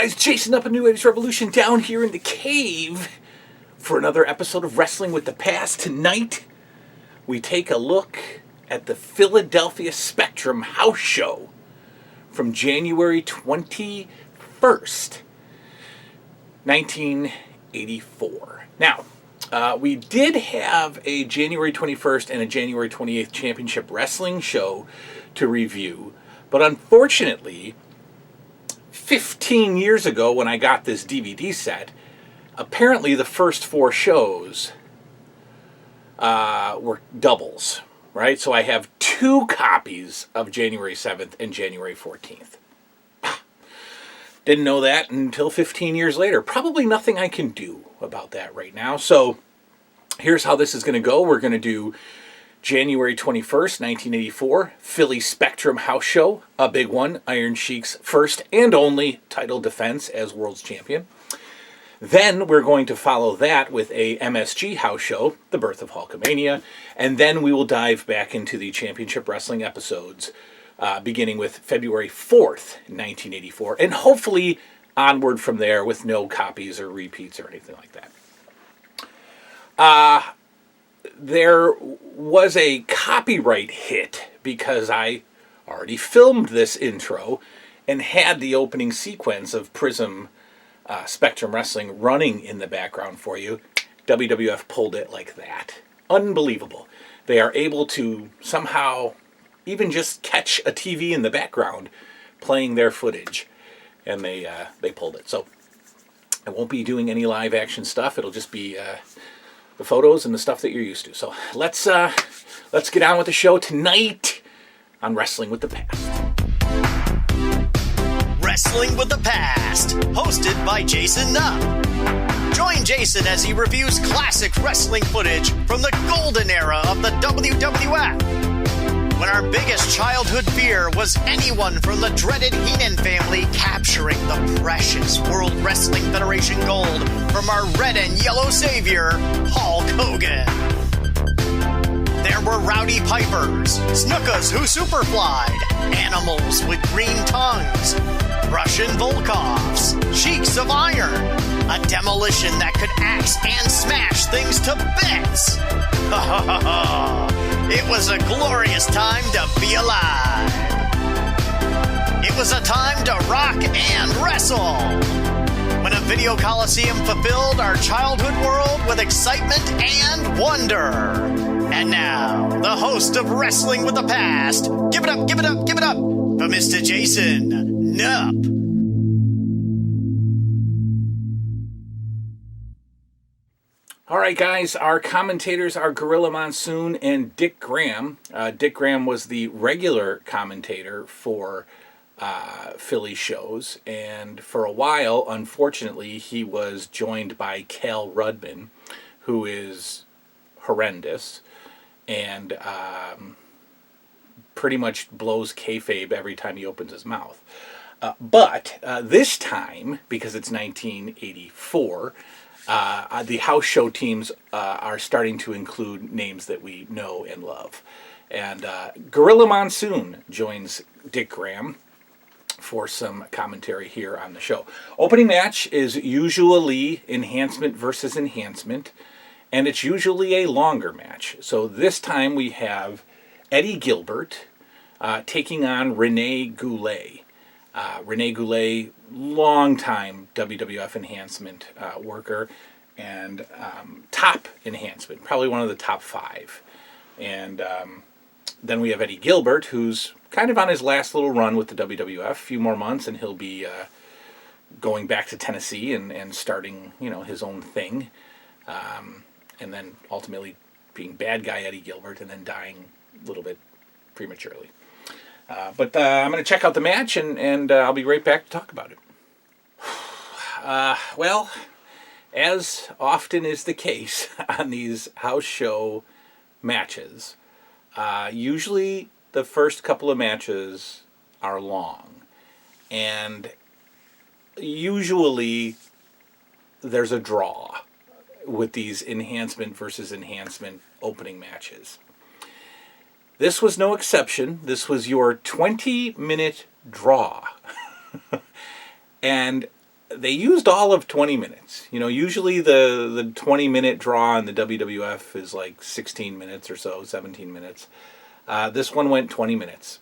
guys? Jason up in New Age Revolution down here in the cave for another episode of Wrestling with the Past. Tonight, we take a look at the Philadelphia Spectrum House Show from January 21st, 1984. Now, we did have a January 21st and a January 28th Championship Wrestling show to review, but unfortunately, 15 years ago when I got this DVD set, apparently the first four shows were doubles, right? So I have two copies of January 7th and January 14th. Didn't know that until 15 years later. Probably nothing I can do about that right now. So here's how this is going to go. We're going to do January 21st, 1984, Philly Spectrum House Show, a big one, Iron Sheik's first and only title defense as World's Champion. Then we're going to follow that with a MSG House Show, the birth of Hulkamania, and then we will dive back into the Championship Wrestling episodes, beginning with February 4th, 1984, and hopefully onward from there with no copies or repeats or anything like that. There was a copyright hit because I already filmed this intro and had the opening sequence of Prism Spectrum Wrestling running in the background for you. WWF pulled it like that. Unbelievable. They are able to somehow even just catch a TV in the background playing their footage, and they pulled it. So I won't be doing any live action stuff. It'll just be the photos and the stuff that you're used to. So let's get on with the show tonight on Wrestling with the Past. Wrestling with the Past, hosted by Jason Nupp. Join Jason as he reviews classic wrestling footage from the golden era of the WWF, when our biggest childhood fear was anyone from the dreaded Heenan family capturing the precious World Wrestling Federation gold from our red and yellow savior, Hulk Hogan. There were rowdy pipers, snookas who superflied, animals with green tongues, Russian Volkovs, Sheiks of iron, a demolition that could axe and smash things to bits. It was a glorious time to be alive. It was a time to rock and wrestle, when a video coliseum fulfilled our childhood world with excitement and wonder. And now, the host of Wrestling with the Past, give it up, give it up, give it up for Mr. Jason Nupp. All right, guys, our commentators are Gorilla Monsoon and Dick Graham. Dick Graham was the regular commentator for Philly shows, and for a while, unfortunately, he was joined by Cal Rudman, who is horrendous and pretty much blows kayfabe every time he opens his mouth. But this time, because it's 1984, the house show teams are starting to include names that we know and love. And Gorilla Monsoon joins Dick Graham for some commentary here on the show. Opening match is usually enhancement versus enhancement, and it's usually a longer match. So this time we have Eddie Gilbert taking on Rene Goulet. Rene Goulet, long-time WWF enhancement worker and top enhancement, probably one of the top five. And then we have Eddie Gilbert, who's kind of on his last little run with the WWF, a few more months, and he'll be going back to Tennessee and starting, his own thing. And then ultimately being bad guy Eddie Gilbert and then dying a little bit prematurely. But I'm going to check out the match, and I'll be right back to talk about it. Well, as often is the case on these house show matches, usually the first couple of matches are long. And usually there's a draw with these enhancement versus enhancement opening matches. This was no exception. This was your 20-minute draw. And they used all of 20 minutes. Usually the 20-minute draw in the WWF is like 16 minutes or so, 17 minutes. This one went 20 minutes.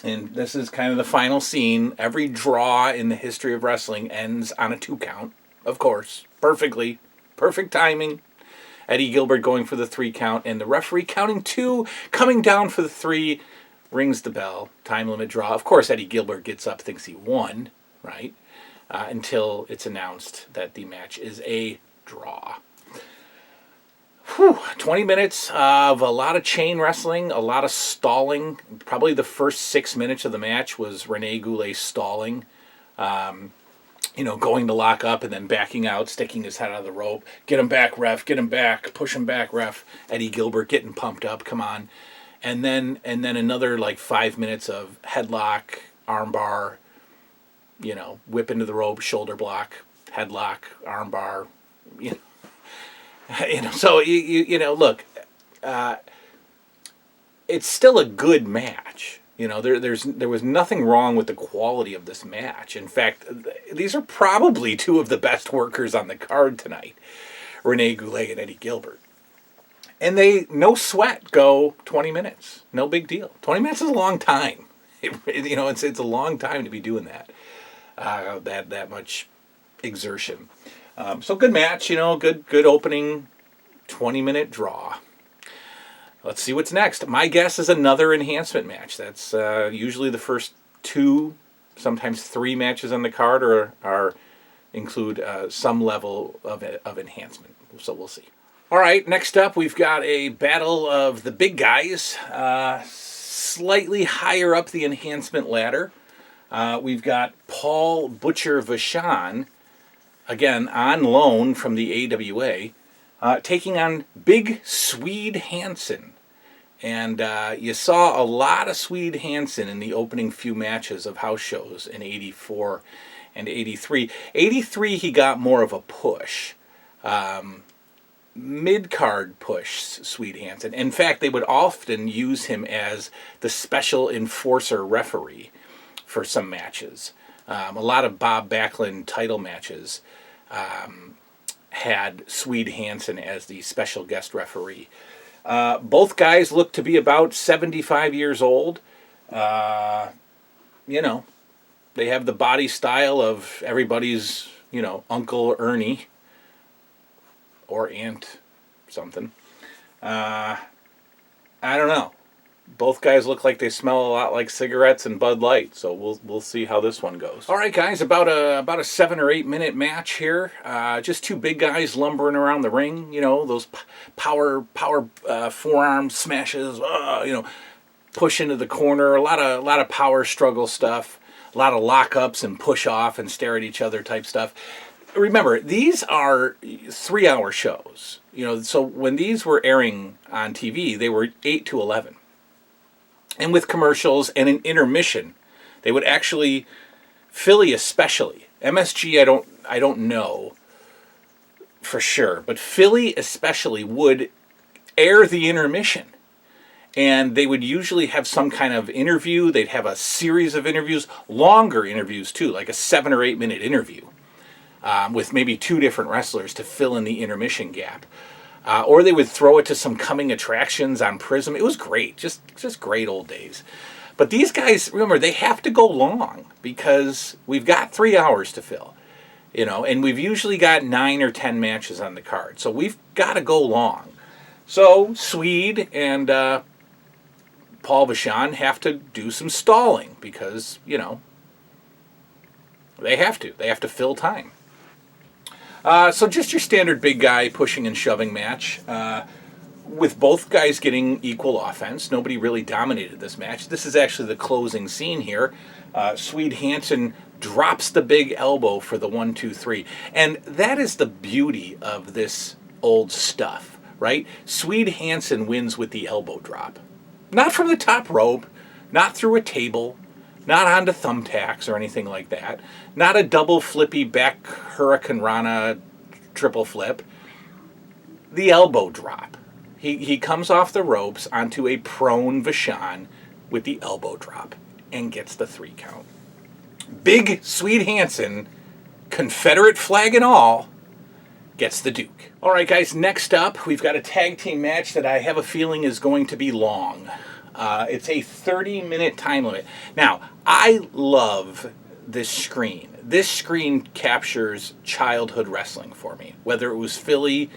And this is kind of the final scene. Every draw in the history of wrestling ends on a 2 count, of course. Perfect timing. Eddie Gilbert going for the 3 count, and the referee counting 2, coming down for the 3, rings the bell. Time limit draw. Of course, Eddie Gilbert gets up, thinks he won, right? Until it's announced that the match is a draw. 20 minutes of a lot of chain wrestling, a lot of stalling. Probably the first 6 minutes of the match was Rene Goulet stalling. Going to lock up and then backing out, sticking his head out of the rope. Get him back, ref. Get him back. Push him back, ref. Eddie Gilbert getting pumped up. Come on. And then another like 5 minutes of headlock, armbar, whip into the rope, shoulder block, headlock, armbar, So look, it's still a good match. There was nothing wrong with the quality of this match. In fact, these are probably 2 of the best workers on the card tonight, Rene Goulet and Eddie Gilbert. And they, no sweat, go 20 minutes. No big deal. 20 minutes is a long time. It's a long time to be doing that. That much exertion. So good match, good opening 20-minute draw. Let's see what's next. My guess is another enhancement match. That's usually the first 2, sometimes 3 matches on the card are include some level of enhancement. So we'll see. All right, next up we've got a battle of the big guys, slightly higher up the enhancement ladder. We've got Paul Butcher Vachon, again on loan from the AWA, taking on Big Swede Hansen. And you saw a lot of Swede Hansen in the opening few matches of house shows in 84 and 83. 83 he got more of a push. Mid-card push, Swede Hansen. In fact, they would often use him as the special enforcer referee for some matches. A lot of Bob Backlund title matches had Swede Hansen as the special guest referee. Both guys look to be about 75 years old. They have the body style of everybody's, Uncle Ernie or Aunt something. I don't know. Both guys look like they smell a lot like cigarettes and Bud Light, so we'll see how this one goes. All right, guys, about a 7 or 8 minute match here. Just 2 big guys lumbering around the ring. Those power forearm smashes. Push into the corner. A lot of power struggle stuff. A lot of lockups and push off and stare at each other type stuff. Remember, these are 3-hour shows. So when these were airing on TV, they were 8 to 11. And with commercials and an intermission, they would actually, Philly especially, MSG I don't know for sure, but Philly especially would air the intermission. And they would usually have some kind of interview. They'd have a series of interviews, longer interviews too, like a 7 or 8 minute interview with maybe 2 different wrestlers to fill in the intermission gap. Or they would throw it to some coming attractions on Prism. It was great, just great old days. But these guys, remember, they have to go long because we've got 3 hours to fill, and we've usually got 9 or 10 matches on the card. So we've got to go long. So Swede and Paul Vachon have to do some stalling because, they have to. They have to fill time. So just your standard big guy pushing and shoving match with both guys getting equal offense. Nobody really dominated this match. This is actually the closing scene here. Swede Hansen drops the big elbow for the 1, 2, 3. And that is the beauty of this old stuff, right? Swede Hansen wins with the elbow drop. Not from the top rope, not through a table, not onto thumbtacks or anything like that. Not a double flippy back Hurricane Rana triple flip. The elbow drop. He comes off the ropes onto a prone Vachon with the elbow drop and gets the 3 count. Big Swede Hansen Confederate flag and all, gets the Duke. All right, guys, next up, we've got a tag team match that I have a feeling is going to be long. It's a 30-minute time limit. Now, I love this screen. This screen captures childhood wrestling for me, whether it was Philly,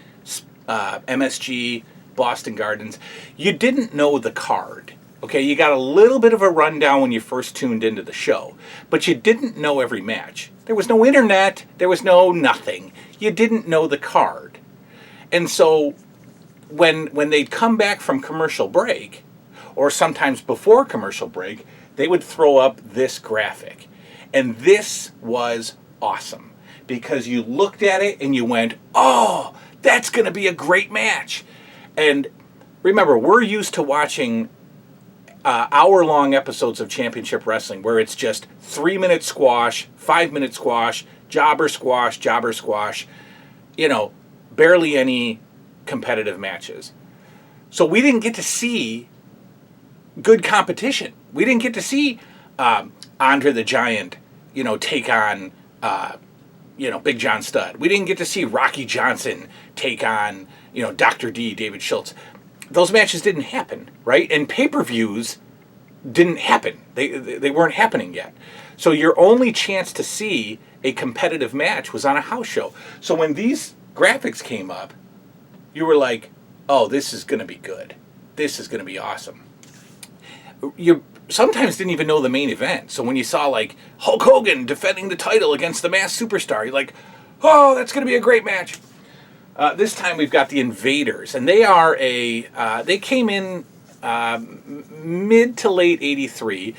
MSG, Boston Gardens. You didn't know the card. Okay, you got a little bit of a rundown when you first tuned into the show, but you didn't know every match. There was no internet, there was no nothing. You didn't know the card. And so when they'd come back from commercial break, or sometimes before commercial break, they would throw up this graphic. And this was awesome because you looked at it and you went, oh, that's going to be a great match. And remember, we're used to watching hour-long episodes of Championship Wrestling where it's just 3-minute squash, 5-minute squash, jobber squash, jobber squash, barely any competitive matches. So we didn't get to see good competition. We didn't get to see Andre the Giant, take on, Big John Studd. We didn't get to see Rocky Johnson take on, Dr. D, David Schultz. Those matches didn't happen, right? And pay-per-views didn't happen. They weren't happening yet. So your only chance to see a competitive match was on a house show. So when these graphics came up, you were like, oh, this is going to be good. This is going to be awesome. You sometimes didn't even know the main event. So when you saw like Hulk Hogan defending the title against the Masked Superstar, you're like, oh, that's going to be a great match. This time we've got the Invaders, and they are they came in mid to late '83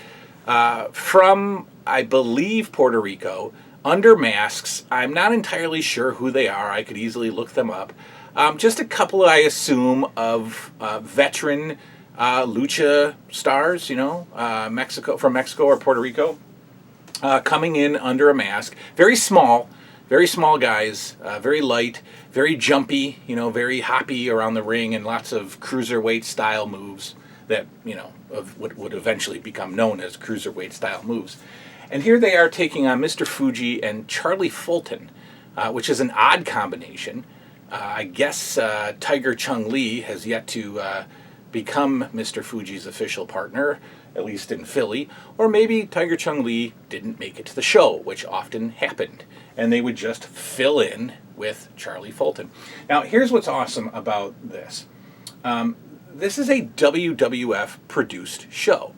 from, I believe, Puerto Rico, under masks. I'm not entirely sure who they are. I could easily look them up. Just a couple, I assume, of veteran lucha stars, from Mexico or Puerto Rico, coming in under a mask. Very small guys, very light, very jumpy, very hoppy around the ring, and lots of cruiserweight style moves that, of what would eventually become known as cruiserweight style moves. And here they are taking on Mr. Fuji and Charlie Fulton, which is an odd combination. I guess Tiger Chung Lee has yet to become Mr. Fuji's official partner, at least in Philly, or maybe Tiger Chung Lee didn't make it to the show, which often happened, and they would just fill in with Charlie Fulton. Now, here's what's awesome about this. This is a WWF produced show.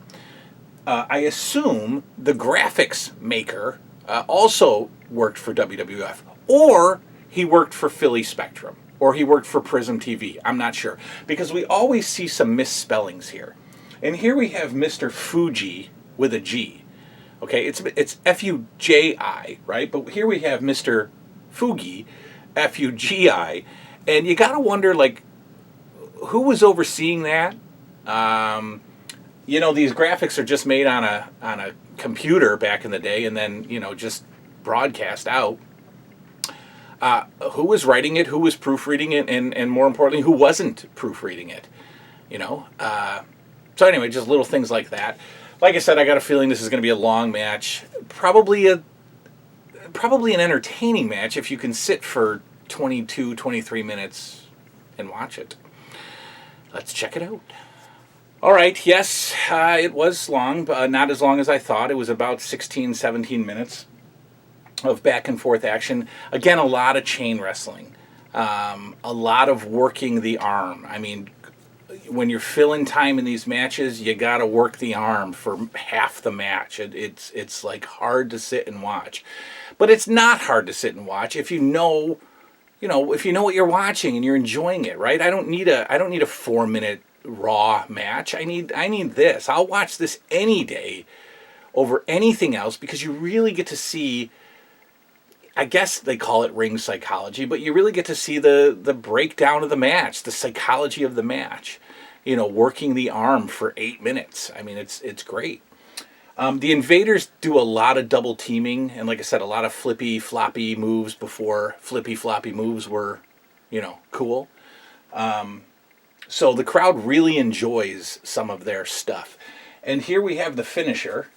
I assume the graphics maker also worked for WWF, or he worked for Philly Spectrum, or he worked for Prism TV. I'm not sure, because we always see some misspellings here. And here we have Mr. Fuji with a G. Okay, it's F-U-J-I, right? But here we have Mr. Fugi, F-U-G-I, and you gotta wonder, like, who was overseeing that? These graphics are just made on a computer back in the day, and then just broadcast out. Who was writing it? Who was proofreading it? And more importantly, who wasn't proofreading it? So anyway, just little things like that. Like I said, I got a feeling this is going to be a long match. Probably an entertaining match if you can sit for 22, 23 minutes and watch it. Let's check it out. All right, yes, it was long, but not as long as I thought. It was about 16, 17 minutes of back and forth action. Again, a lot of chain wrestling. A lot of working the arm. I mean, when you're filling time in these matches, you got to work the arm for half the match. It's like hard to sit and watch. But it's not hard to sit and watch if you know what you're watching and you're enjoying it, right? I don't need a 4-minute Raw match. I need this. I'll watch this any day over anything else, because you really get to see, I guess they call it ring psychology, but you really get to see the breakdown of the match, the psychology of the match. Working the arm for 8 minutes. I mean, it's great. The Invaders do a lot of double teaming, and like I said, a lot of flippy floppy moves before flippy floppy moves were, cool. So the crowd really enjoys some of their stuff. And here we have the finisher.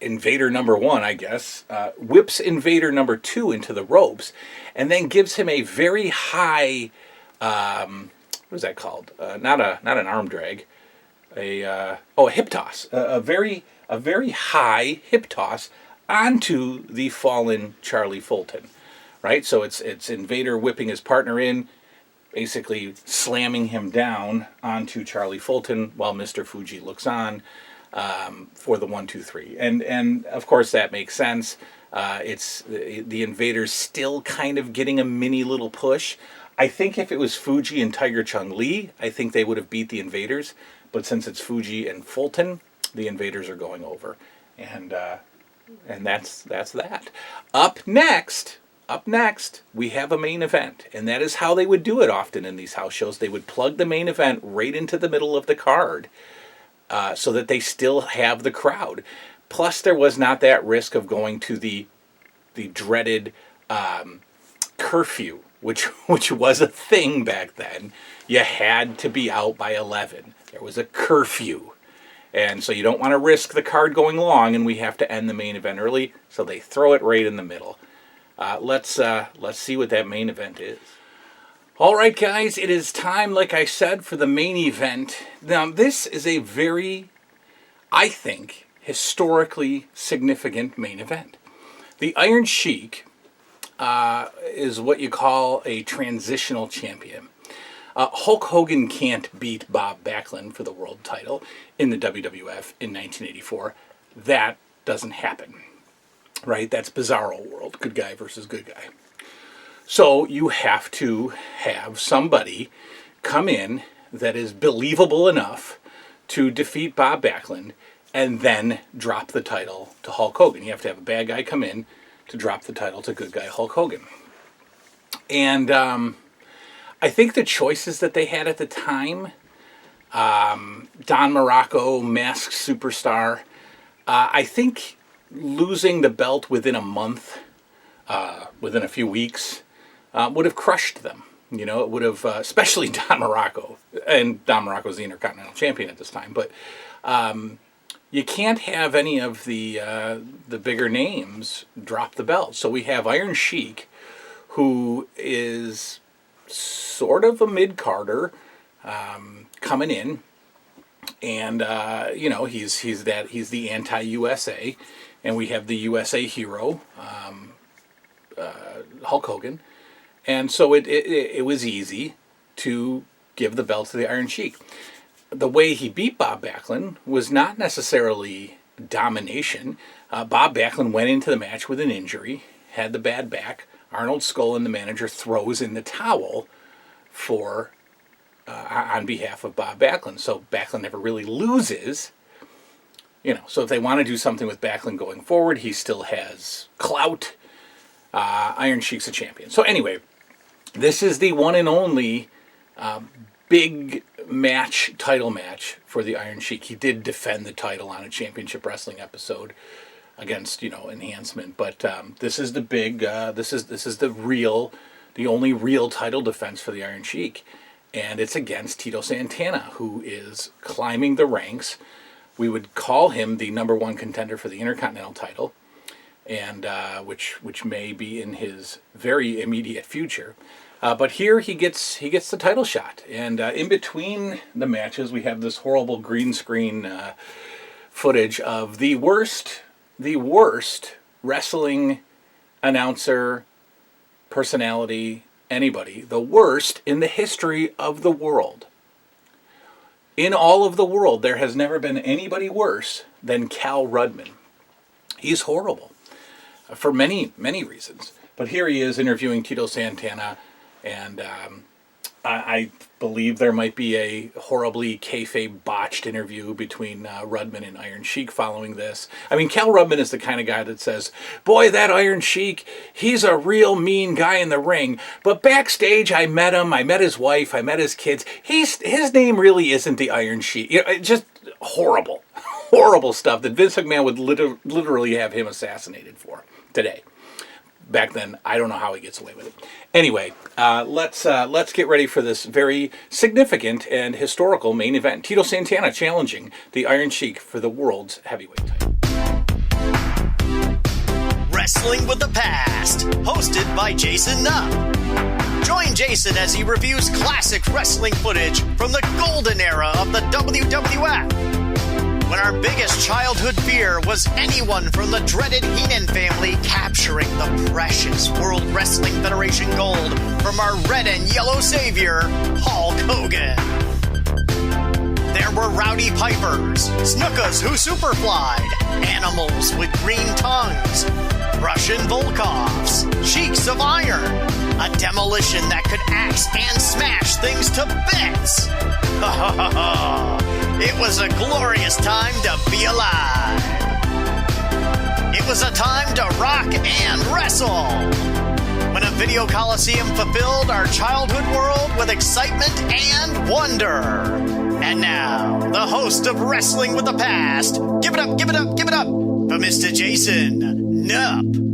Invader number 1, I guess, whips Invader number 2 into the ropes, and then gives him a very high, what is that called? Not an arm drag, a hip toss, a very high hip toss onto the fallen Charlie Fulton, right? So it's Invader whipping his partner in, basically slamming him down onto Charlie Fulton while Mr. Fuji looks on for the 1, 2, 3. And of course that makes sense. It's the Invaders still kind of getting a mini little push. I think if it was Fuji and Tiger Chung Lee, I think they would have beat the Invaders. But since it's Fuji and Fulton, the Invaders are going over. And that's that. Up next, we have a main event. And that is how they would do it often in these house shows. They would plug the main event right into the middle of the card so that they still have the crowd. Plus, there was not that risk of going to the dreaded curfew, which was a thing back then. You had to be out by 11. There was a curfew. And so you don't want to risk the card going long, and we have to end the main event early, so they throw it right in the middle. Let's see what that main event is. All right, guys, it is time, like I said, for the main event. Now, this is a very, I think, historically significant main event. The Iron Sheik is what you call a transitional champion. Hulk Hogan can't beat Bob Backlund for the world title in the WWF in 1984. That doesn't happen, right? That's Bizarro World, good guy versus good guy. So you have to have somebody come in that is believable enough to defeat Bob Backlund and then drop the title to Hulk Hogan. You have to have a bad guy come in to drop the title to good guy Hulk Hogan. And I think the choices that they had at the time, Don Morocco, Masked Superstar, I think losing the belt within a month, within a few weeks, would have crushed them. You know, it would have, especially Don Morocco. And Don Morocco was the Intercontinental Champion at this time. But you can't have any of the bigger names drop the belt. So we have Iron Sheik, who is sort of a mid-carder coming in, and he's the anti-USA, and we have the USA hero Hulk Hogan, and so it was easy to give the belt to the Iron Sheik. The way he beat Bob Backlund was not necessarily domination. Bob Backlund went into the match with an injury, had the bad back. Arnold Skolin, the manager, throws in the towel for on behalf of Bob Backlund. So Backlund never really loses. You know, so if they want to do something with Backlund going forward, he still has clout. Iron Sheik's a champion. So anyway, this is the one and only big match, title match for the Iron Sheik. He did defend the title on a Championship Wrestling episode against, Enhancement, but this is the big, this is the only real title defense for the Iron Sheik, and it's against Tito Santana, who is climbing the ranks. We would call him the number one contender for the Intercontinental title, and which may be in his very immediate future. But here he gets the title shot, and in between the matches we have this horrible green screen footage of the worst wrestling announcer, personality, anybody, the worst in the history of the world. In all of the world, there has never been anybody worse than Cal Rudman. He's horrible for many, many reasons. But here he is interviewing Tito Santana, and I believe there might be a horribly kayfabe botched interview between Rudman and Iron Sheik following this. I mean, Cal Rudman is the kind of guy that says, boy, that Iron Sheik, he's a real mean guy in the ring. But backstage, I met him, I met his wife, I met his kids. His name really isn't the Iron Sheik. Just horrible, horrible stuff that Vince McMahon would literally have him assassinated for today. Back then, I don't know how he gets away with it. Anyway, let's get ready for this very significant and historical main event. Tito Santana challenging the Iron Sheik for the world's heavyweight title. Wrestling with the Past, hosted by Jason Nupp. Join Jason as he reviews classic wrestling footage from the golden era of the WWF, when our biggest childhood fear was anyone from the dreaded Heenan family capturing the precious World Wrestling Federation gold from our red and yellow savior, Hulk Hogan. There were rowdy pipers, snookas who superflied, animals with green tongues, Russian Volkovs, Sheiks of iron, a demolition that could axe and smash things to bits. It was a glorious time to be alive. It was a time to rock and wrestle, when a video coliseum fulfilled our childhood world with excitement and wonder. And now, the host of Wrestling with the Past, give it up, give it up, give it up for Mr. Jason Nupp.